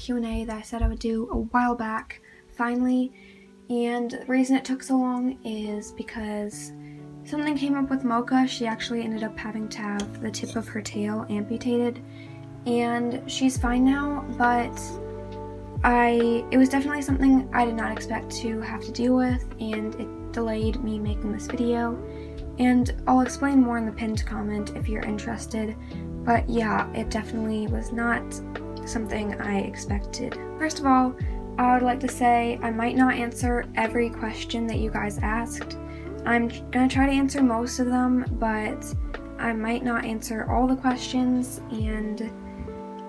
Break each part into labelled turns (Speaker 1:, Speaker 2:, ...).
Speaker 1: Q&A that I said I would do a while back, finally. And the reason it took so long is because something came up with Mocha. She actually ended up having to have the tip of her tail amputated, and she's fine now, but it was definitely something I did not expect to have to deal with, and it delayed me making this video. And I'll explain more in the pinned comment if you're interested, but yeah, it definitely was not something I expected. First of all, I would like to say I might not answer every question that you guys asked. I'm gonna try to answer most of them, but I might not answer all the questions, and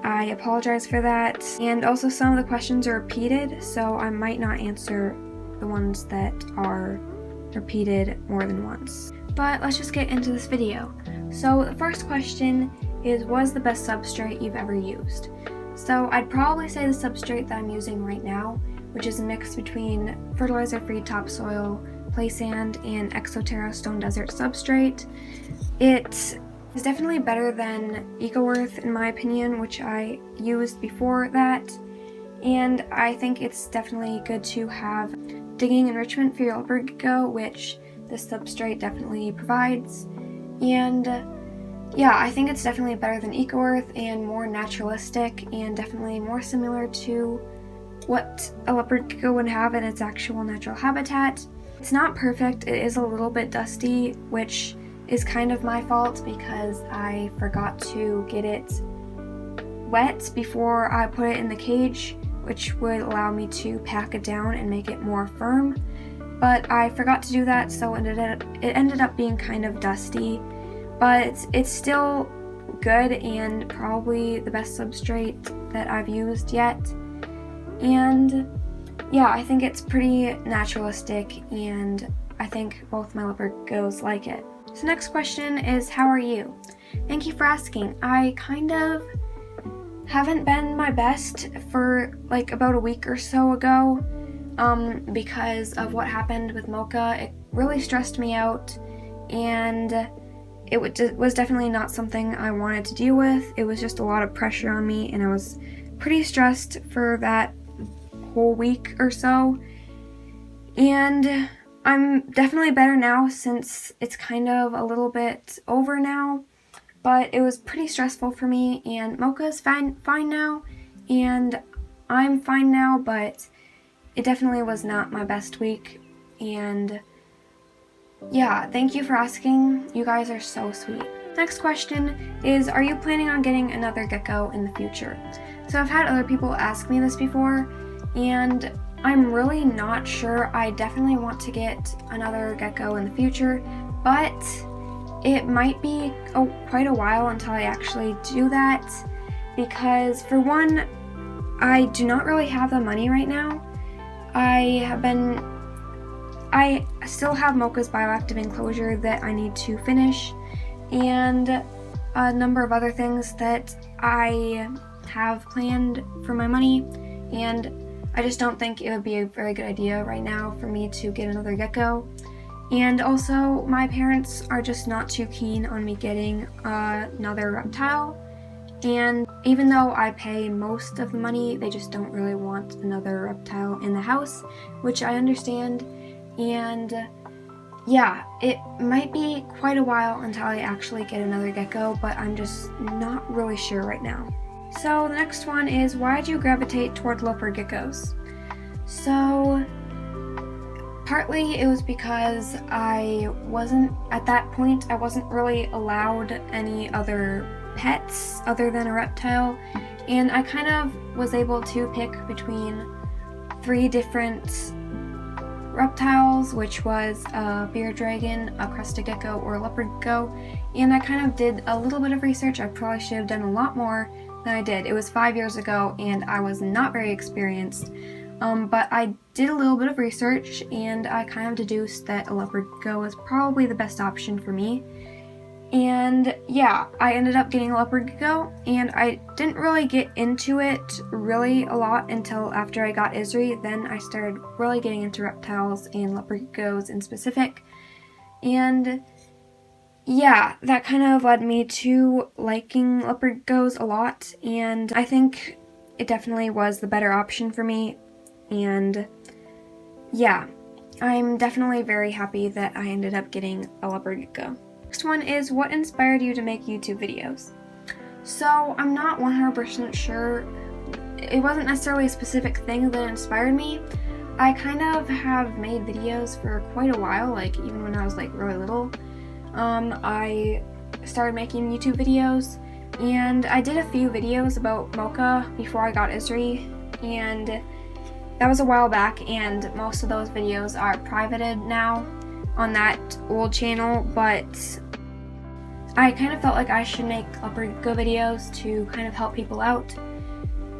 Speaker 1: I apologize for that. And also some of the questions are repeated, so I might not answer the ones that are repeated more than once. But let's just get into this video. So the first question is, what is the best substrate you've ever used? So I'd probably say the substrate that I'm using right now, which is a mix between fertilizer-free topsoil, play sand, and Exoterra stone desert substrate. It is definitely better than Ecoearth in my opinion, which I used before that, and I think it's definitely good to have digging enrichment for your leopard gecko, which this substrate definitely provides. And yeah, I think it's definitely better than Ecoearth and more naturalistic and definitely more similar to what a leopard gecko would have in its actual natural habitat. It's not perfect, it is a little bit dusty, which is kind of my fault because I forgot to get it wet before I put it in the cage, which would allow me to pack it down and make it more firm. But I forgot to do that, so it ended up being kind of dusty, but it's still good and probably the best substrate that I've used yet. And yeah, I think it's pretty naturalistic, and I think both my leopard geckos like it. So next question is, how are you? Thank you for asking. I kind of haven't been my best for like about a week or so ago because of what happened with Mocha. It really stressed me out, and it was definitely not something I wanted to deal with. It was just a lot of pressure on me, and I was pretty stressed for that whole week or so. And I'm definitely better now since it's kind of a little bit over now, but it was pretty stressful for me, and Mocha's fine now, and I'm fine now, but it definitely was not my best week. And yeah, thank you for asking. You guys are so sweet. Next question is, are you planning on getting another gecko in the future? So I've had other people ask me this before, and I'm really not sure. I definitely want to get another gecko in the future, but it might be quite a while until I actually do that, because for one, I do not really have the money right now. I still have Mocha's bioactive enclosure that I need to finish, and a number of other things that I have planned for my money, and I just don't think it would be a very good idea right now for me to get another gecko. And also, my parents are just not too keen on me getting another reptile, and even though I pay most of the money, they just don't really want another reptile in the house, which I understand. And yeah, it might be quite a while until I actually get another gecko, but I'm just not really sure right now. So the next one is, why did you gravitate toward leopard geckos? So partly it was because at that point I wasn't really allowed any other pets other than a reptile, and I kind of was able to pick between 3 different reptiles, which was a beard dragon, a crested gecko, or a leopard gecko, and I kind of did a little bit of research. I probably should have done a lot more than I did. It was 5 years ago, and I was not very experienced, but I did a little bit of research, and I kind of deduced that a leopard gecko was probably the best option for me. And yeah, I ended up getting a leopard gecko, and I didn't really get into it really a lot until after I got Izzy. Then I started really getting into reptiles and leopard geckos in specific, and yeah, that kind of led me to liking leopard geckos a lot. And I think it definitely was the better option for me. And yeah, I'm definitely very happy that I ended up getting a leopard gecko. Next one is, what inspired you to make YouTube videos? So I'm not 100% sure. It wasn't necessarily a specific thing that inspired me. I kind of have made videos for quite a while, like even when I was like really little. I started making YouTube videos, and I did a few videos about Mocha before I got Izzy, and that was a while back, and most of those videos are privated now on that old channel, but I kind of felt like I should make leopard gecko videos to kind of help people out,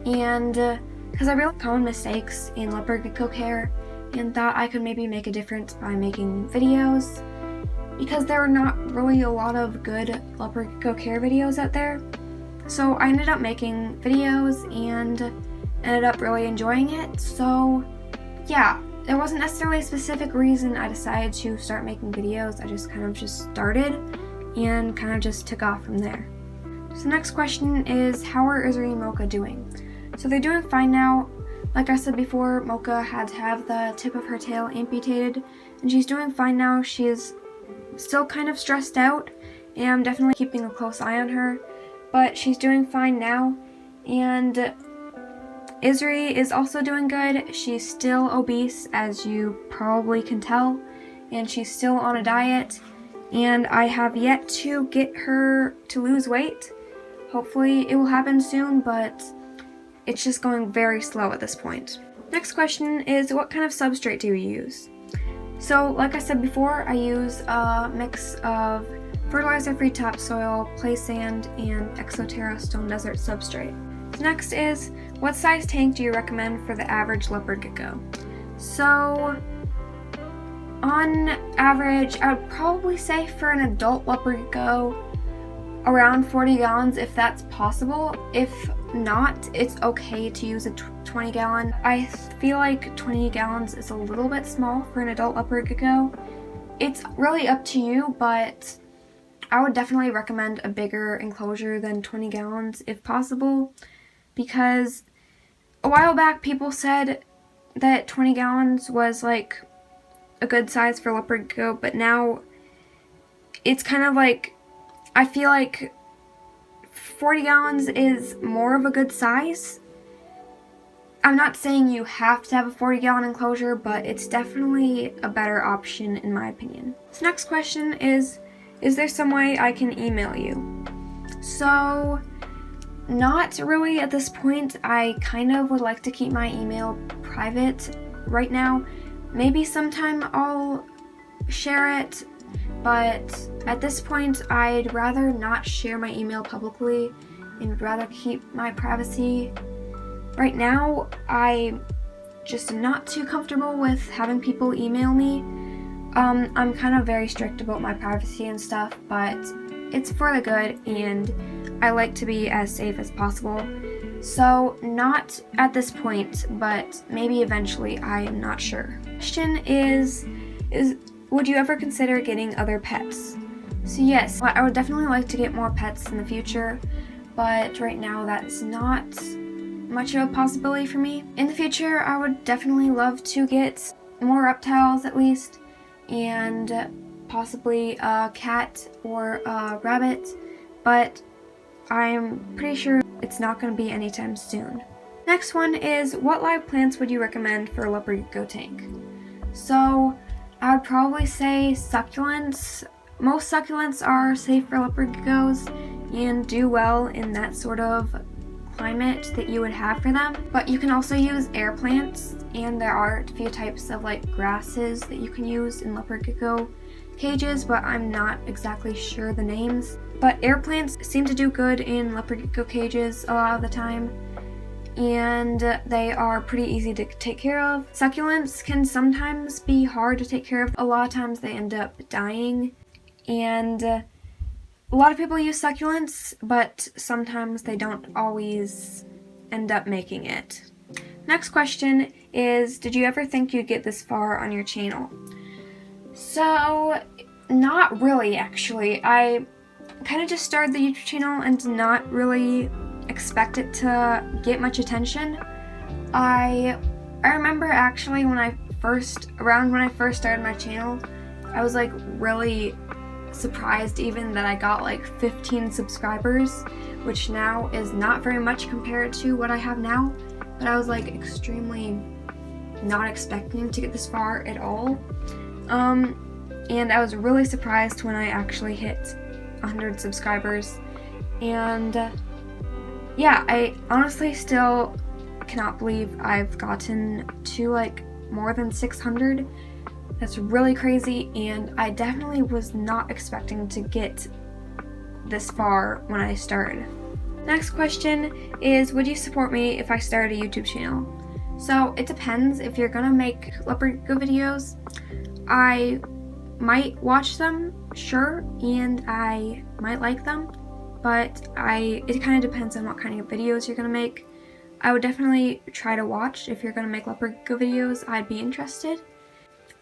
Speaker 1: and because I realized common mistakes in leopard gecko care and thought I could maybe make a difference by making videos, because there are not really a lot of good leopard gecko care videos out there. So I ended up making videos and ended up really enjoying it. So yeah, there wasn't necessarily a specific reason I decided to start making videos. I just kind of just started and kind of just took off from there. So the next question is, how are Izzy and Mocha doing? So they're doing fine now. Like I said before, Mocha had to have the tip of her tail amputated, and she's doing fine now. She's still kind of stressed out, and I'm definitely keeping a close eye on her, but she's doing fine now. And Izzy is also doing good. She's still obese, as you probably can tell, and she's still on a diet, and I have yet to get her to lose weight. Hopefully it will happen soon, but it's just going very slow at this point. Next question is, what kind of substrate do you use? So like I said before, I use a mix of fertilizer-free topsoil, clay sand, and Exoterra stone desert substrate. Next is, what size tank do you recommend for the average leopard gecko? So on average, I would probably say for an adult leopard gecko, around 40 gallons if that's possible. If not, it's okay to use a 20 gallon. I feel like 20 gallons is a little bit small for an adult leopard gecko. It's really up to you, but I would definitely recommend a bigger enclosure than 20 gallons if possible, because a while back people said that 20 gallons was like a good size for leopard gecko, but now it's kind of like, I feel like 40 gallons is more of a good size. I'm not saying you have to have a 40 gallon enclosure, but it's definitely a better option in my opinion. So next question is there some way I can email you? So not really at this point. I kind of would like to keep my email private right now. Maybe sometime I'll share it, but at this point I'd rather not share my email publicly and rather keep my privacy. Right now I just am not too comfortable with having people email me. I'm kind of very strict about my privacy and stuff, but it's for the good and I like to be as safe as possible. So not at this point, but maybe eventually, I am not sure. Question is would you ever consider getting other pets? So yes, I would definitely like to get more pets in the future, but right now that's not much of a possibility for me. In the future, I would definitely love to get more reptiles at least, and possibly a cat or a rabbit, but I'm pretty sure it's not going to be anytime soon. Next one is, what live plants would you recommend for a leopard gecko tank? So I would probably say succulents. Most succulents are safe for leopard geckos and do well in that sort of climate that you would have for them. But you can also use air plants, and there are a few types of like grasses that you can use in leopard gecko cages, but I'm not exactly sure the names. But air plants seem to do good in leopard gecko cages a lot of the time, and they are pretty easy to take care of. Succulents can sometimes be hard to take care of. A lot of times they end up dying, and a lot of people use succulents, but sometimes they don't always end up making it. Next question is, did you ever think you'd get this far on your channel? So, not really actually. I kind of just started the YouTube channel and did not really expect it to get much attention. I remember actually when I first started my channel, I was like really surprised even that I got like 15 subscribers, which now is not very much compared to what I have now, but I was like extremely not expecting to get this far at all. And I was really surprised when I actually hit 100 subscribers. And yeah, I honestly still cannot believe I've gotten to like more than 600. That's really crazy, and I definitely was not expecting to get this far when I started. Next question is, would you support me if I started a YouTube channel? So it depends. If you're gonna make leopard gecko videos, I might watch them, sure, and I might like them, but it kind of depends on what kind of videos you're gonna make. I would definitely try to watch. If you're gonna make leopard gecko videos, I'd be interested.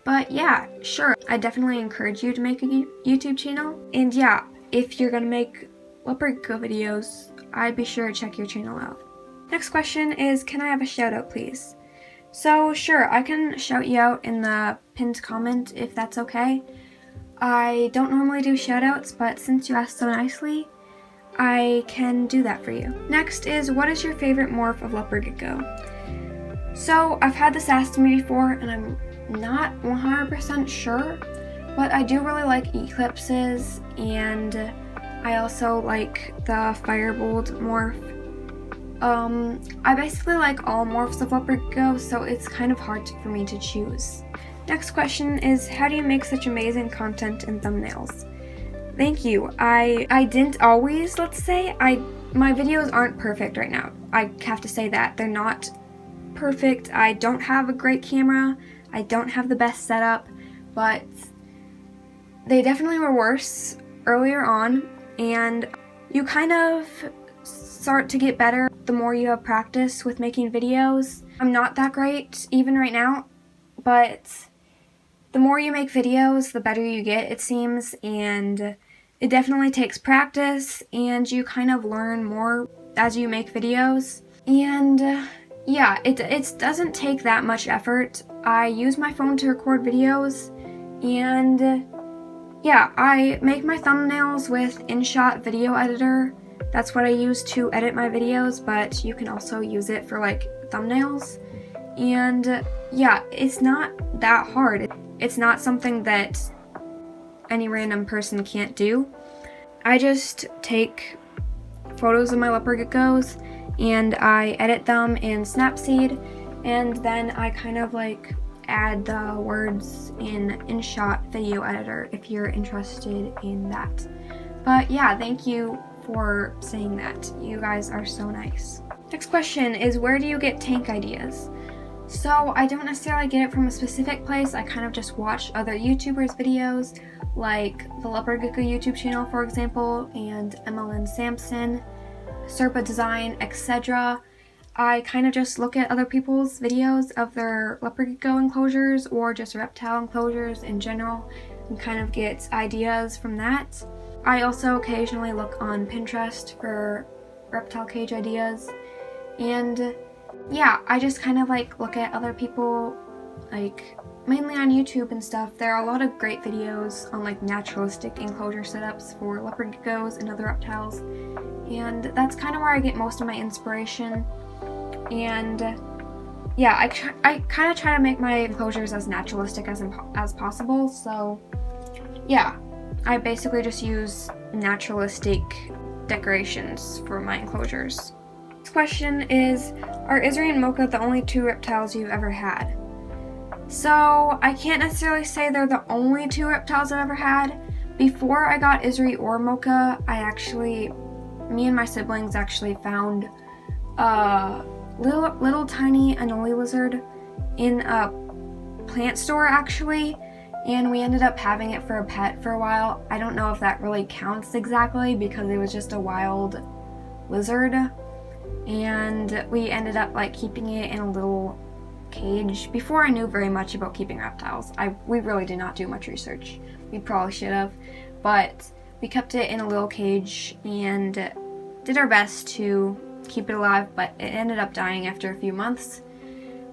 Speaker 1: But yeah, sure, I definitely encourage you to make a YouTube channel. And yeah, if you're gonna make leopard gecko videos, I'd be sure to check your channel out. Next question is, can I have a shout out please? So sure, I can shout you out in the pinned comment if that's okay. I don't normally do shout outs, but since you asked so nicely, I can do that for you. Next is, what is your favorite morph of leopard gecko? So I've had this asked to me before and I'm not 100% sure, but I do really like eclipses, and I also like the firebolt morph. I basically like all morphs of leopard gecko, so it's kind of hard for me to choose. Next question is, how do you make such amazing content and thumbnails? Thank you. I didn't always, let's say. My videos aren't perfect right now. I have to say that. They're not perfect. I don't have a great camera. I don't have the best setup, but they definitely were worse earlier on, and you kind of start to get better the more you have practice with making videos. I'm not that great even right now, but the more you make videos, the better you get, it seems, and it definitely takes practice, and you kind of learn more as you make videos. And yeah, it doesn't take that much effort. I use my phone to record videos, and yeah, I make my thumbnails with InShot Video Editor. That's what I use to edit my videos, but you can also use it for like thumbnails. And yeah, it's not that hard. It's not something that any random person can't do. I just take photos of my leopard geckos and I edit them in Snapseed, and then I kind of like add the words in InShot Video Editor if you're interested in that. But yeah, thank you for saying that. You guys are so nice. Next question is, where do you get tank ideas? So I don't necessarily get it from a specific place. I kind of just watch other YouTubers' videos, like the Leopard Gecko YouTube channel, for example, and MLN Samson, Serpa Design, etc. I kind of just look at other people's videos of their leopard gecko enclosures or just reptile enclosures in general and kind of get ideas from that. I also occasionally look on Pinterest for reptile cage ideas, and yeah, I just kind of like look at other people, like mainly on YouTube and stuff. There are a lot of great videos on like naturalistic enclosure setups for leopard geckos and other reptiles, and that's kind of where I get most of my inspiration. And yeah, I kind of try to make my enclosures as naturalistic as possible. So yeah, I basically just use naturalistic decorations for my enclosures. Next question is, are Izzy and Mocha the only two reptiles you've ever had? So I can't necessarily say they're the only two reptiles I've ever had. Before I got Izzy or Mocha, me and my siblings actually found a little tiny anole lizard in a plant store actually, and we ended up having it for a pet for a while. I don't know if that really counts exactly because it was just a wild lizard, and we ended up like keeping it in a little cage. Before I knew very much about keeping reptiles, we really did not do much research. We probably should have, but we kept it in a little cage and did our best to keep it alive, but it ended up dying after a few months,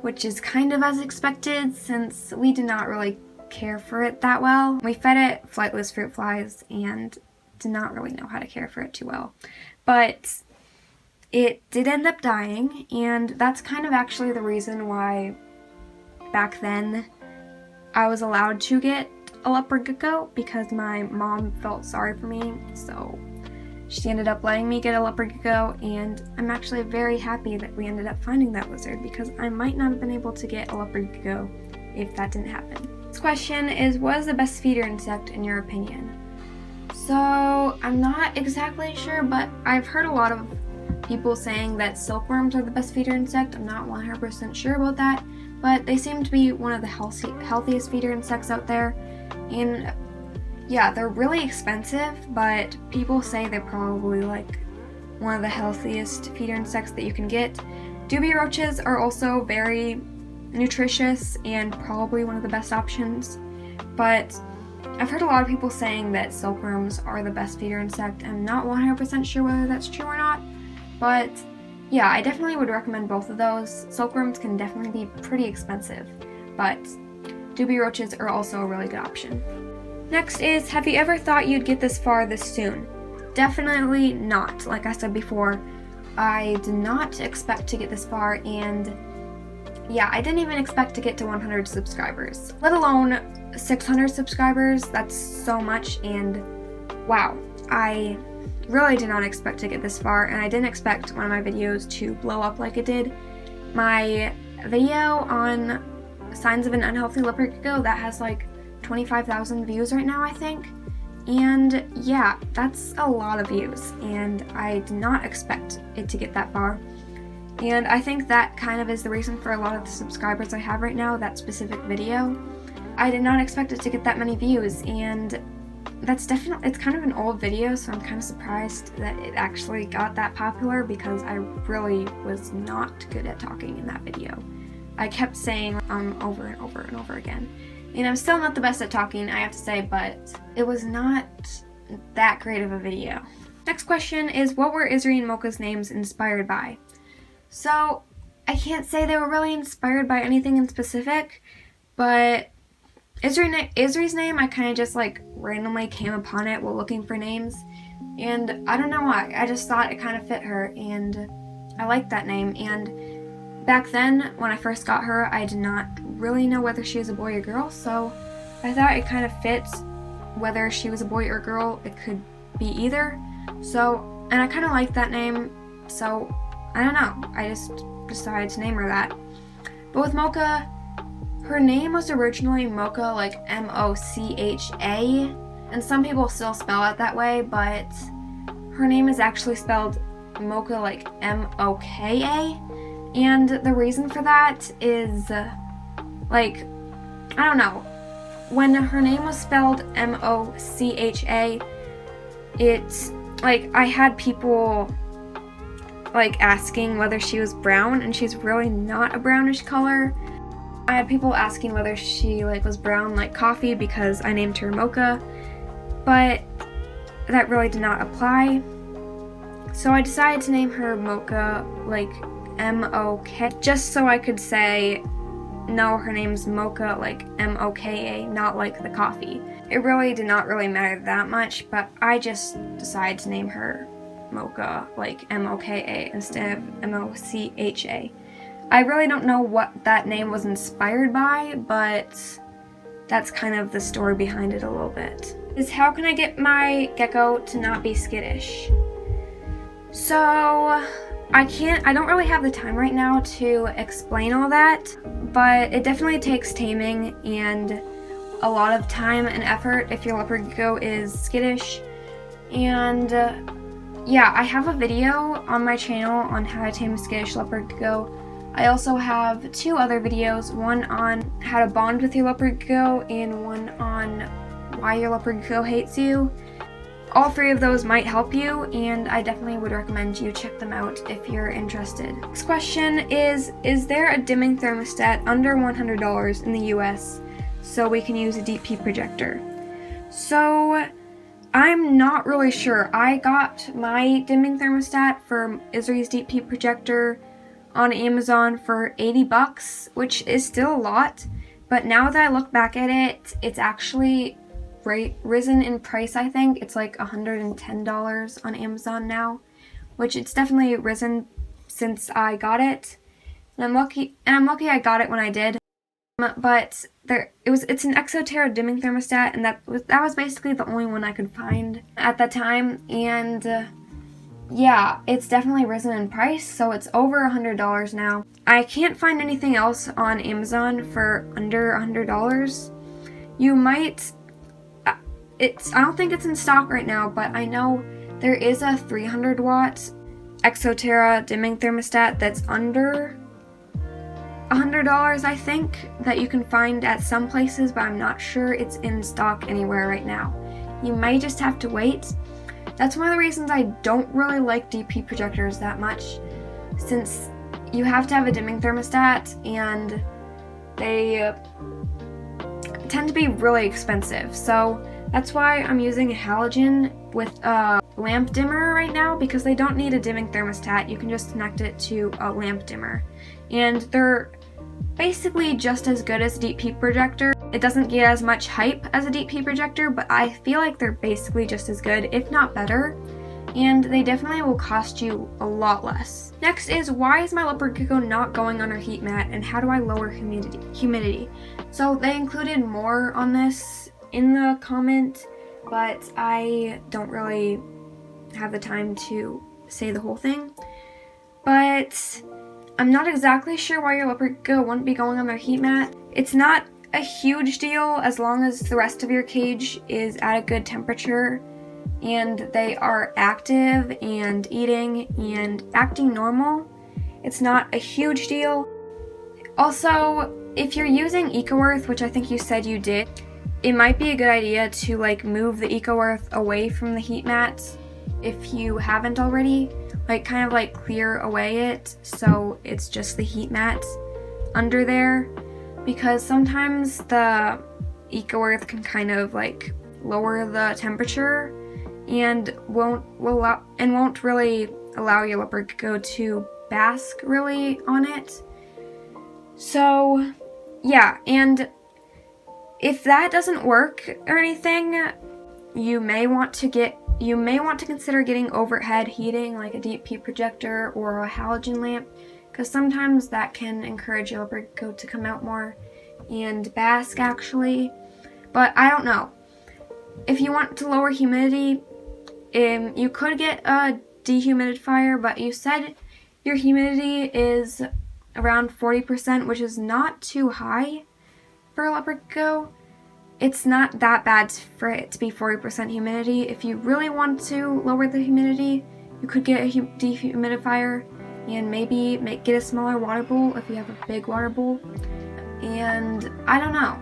Speaker 1: which is kind of as expected since we did not really care for it that well. We fed it flightless fruit flies and did not really know how to care for it too well. But it did end up dying, and that's kind of actually the reason why back then I was allowed to get a leopard gecko, because my mom felt sorry for me, so she ended up letting me get a leopard gecko, and I'm actually very happy that we ended up finding that lizard, because I might not have been able to get a leopard gecko if that didn't happen. This question is, what is the best feeder insect in your opinion? So I'm not exactly sure, but I've heard a lot of people saying that silkworms are the best feeder insect. I'm not 100% sure about that, but they seem to be one of the healthiest feeder insects out there. And yeah, they're really expensive, but people say they're probably like one of the healthiest feeder insects that you can get. Dubia roaches are also very nutritious and probably one of the best options, but I've heard a lot of people saying that silkworms are the best feeder insect. I'm not 100% sure whether that's true or not, but yeah, I definitely would recommend both of those. Silkworms can definitely be pretty expensive, but dubia roaches are also a really good option. Next is, have you ever thought you'd get this far this soon? Definitely not. Like I said before, I did not expect to get this far, and yeah, I didn't even expect to get to 100 subscribers, let alone 600 subscribers. That's so much, and wow, I really did not expect to get this far, and I didn't expect one of my videos to blow up like it did. My video on signs of an unhealthy leopard gecko, that has like 25,000 views right now, I think. And yeah, that's a lot of views, and I did not expect it to get that far. And I think that kind of is the reason for a lot of the subscribers I have right now, that specific video. I did not expect it to get that many views, and that's definitely, it's kind of an old video, so I'm kind of surprised that it actually got that popular, because I really was not good at talking in that video. I kept saying over and over and over again. And I'm still not the best at talking, I have to say, but it was not that great of a video. Next question is, what were Izzy and Mocha's names inspired by? So, I can't say they were really inspired by anything in specific, but Izzy's name, I kind of just like randomly came upon it while looking for names, and I don't know why, I just thought it kind of fit her, and I liked that name. And back then, when I first got her, I did not really know whether she was a boy or girl, so I thought it kind of fit whether she was a boy or girl. It could be either, so, and I kind of liked that name, so I don't know, I just decided to name her that. But with Mocha, her name was originally Mocha, like M-O-C-H-A, and some people still spell it that way, but her name is actually spelled Mocha like M-O-K-A, and the reason for that is, like, I don't know, when her name was spelled M-O-C-H-A, it's, like, I had people like asking whether she was brown, and she's really not a brownish color. I had people asking whether she like was brown like coffee because I named her Mocha, but that really did not apply. So I decided to name her Mocha, like M-O-K, just so I could say, no, her name's Mocha, like M-O-K-A, not like the coffee. It really did not really matter that much, but I just decided to name her Mocha, like M-O-K-A instead of M-O-C-H-A. I really don't know what that name was inspired by, but that's kind of the story behind it a little bit. Is how can I get my gecko to not be skittish? So, I don't really have the time right now to explain all that, but it definitely takes taming and a lot of time and effort if your leopard gecko is skittish. And yeah, I have a video on my channel on how to tame a skittish leopard gecko. I also have 2 other videos, one on how to bond with your leopard gecko and one on why your leopard gecko hates you. All 3 of those might help you, and I definitely would recommend you check them out if you're interested. Next question is there a dimming thermostat under $100 in the US so we can use a deep P projector? So I'm not really sure. I got my dimming thermostat for Izzy's Deep Heat projector on Amazon for 80 bucks, which is still a lot, but now that I look back at it, it's actually risen in price. I think it's like $110 on Amazon now, which it's definitely risen since I got it. And I'm lucky I got it when I did. But it's an Ecoearth dimming thermostat, and that was basically the only one I could find at that time. And yeah, it's definitely risen in price, so it's over $100 now. I can't find anything else on Amazon for under $100. You might, I don't think it's in stock right now, but I know there is a 300 watt Ecoearth dimming thermostat that's under $100, I think, that you can find at some places, but I'm not sure it's in stock anywhere right now. You might just have to wait. That's one of the reasons I don't really like deep heat projectors that much, since you have to have a dimming thermostat and they tend to be really expensive. So that's why I'm using a halogen with a lamp dimmer right now, because they don't need a dimming thermostat. You can just connect it to a lamp dimmer, and they're basically just as good as a deep heat projector. It doesn't get as much hype as a deep heat projector, but I feel like they're basically just as good, if not better, and they definitely will cost you a lot less. Next is, why is my leopard gecko not going on her heat mat, and how do I lower humidity? So they included more on this in the comment, but I don't really have the time to say the whole thing. But I'm not exactly sure why your leopard gecko wouldn't be going on their heat mat. It's not a huge deal as long as the rest of your cage is at a good temperature and they are active and eating and acting normal. It's not a huge deal. Also, if you're using Ecoearth, which I think you said you did, it might be a good idea to like move the Ecoearth away from the heat mat if you haven't already. Like kind of like clear away it so it's just the heat mat under there, because sometimes the Ecoearth can kind of like lower the temperature and won't really allow your leopard gecko to bask really on it. So yeah, and if that doesn't work or anything, you may want to consider getting overhead heating, like a deep heat projector or a halogen lamp, because sometimes that can encourage your leopard gecko to come out more and bask actually. But I don't know. If you want to lower humidity, you could get a dehumidifier, but you said your humidity is around 40%, which is not too high for a leopard gecko. It's not that bad for it to be 40% humidity. If you really want to lower the humidity, you could get a dehumidifier and maybe get a smaller water bowl if you have a big water bowl. And I don't know.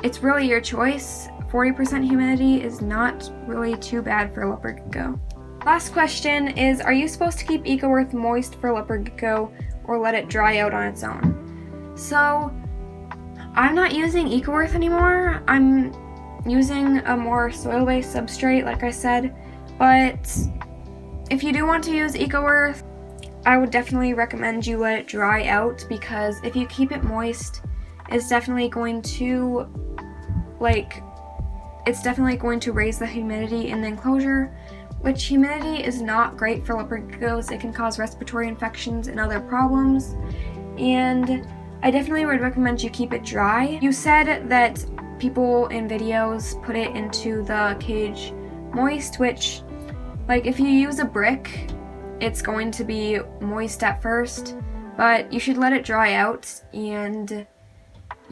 Speaker 1: It's really your choice. 40% humidity is not really too bad for a leopard gecko. Last question is, are you supposed to keep Ecoearth moist for a leopard gecko or let it dry out on its own? So I'm not using Ecoearth anymore. I'm using a more soil-based substrate, like I said. But if you do want to use Ecoearth, I would definitely recommend you let it dry out, because if you keep it moist, it's definitely going to raise the humidity in the enclosure, which humidity is not great for leopard geckos. It can cause respiratory infections and other problems. And I definitely would recommend you keep it dry. You said that people in videos put it into the cage moist, which, like, if you use a brick, it's going to be moist at first, but you should let it dry out. And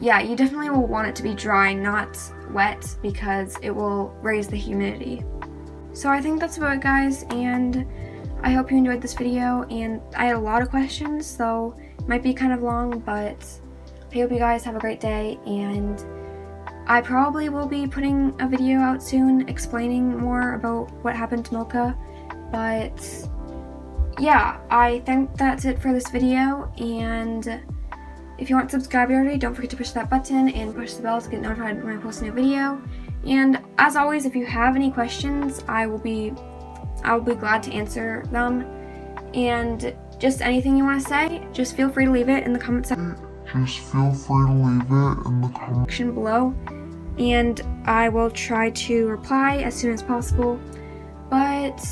Speaker 1: yeah, you definitely will want it to be dry, not wet, because it will raise the humidity. So I think that's about it, guys, and I hope you enjoyed this video. And I had a lot of questions, so it might be kind of long, but I hope you guys have a great day, and I probably will be putting a video out soon explaining more about what happened to Mocha. But yeah, I think that's it for this video, and if you aren't subscribed already, don't forget to push that button and push the bell to get notified when I post a new video. And as always, if you have any questions, I will be glad to answer them. And just anything you want to say, just feel free to leave it in the comment section below, and I will try to reply as soon as possible. But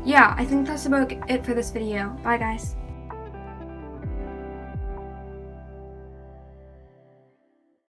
Speaker 1: yeah, I think that's about it for this video. Bye guys.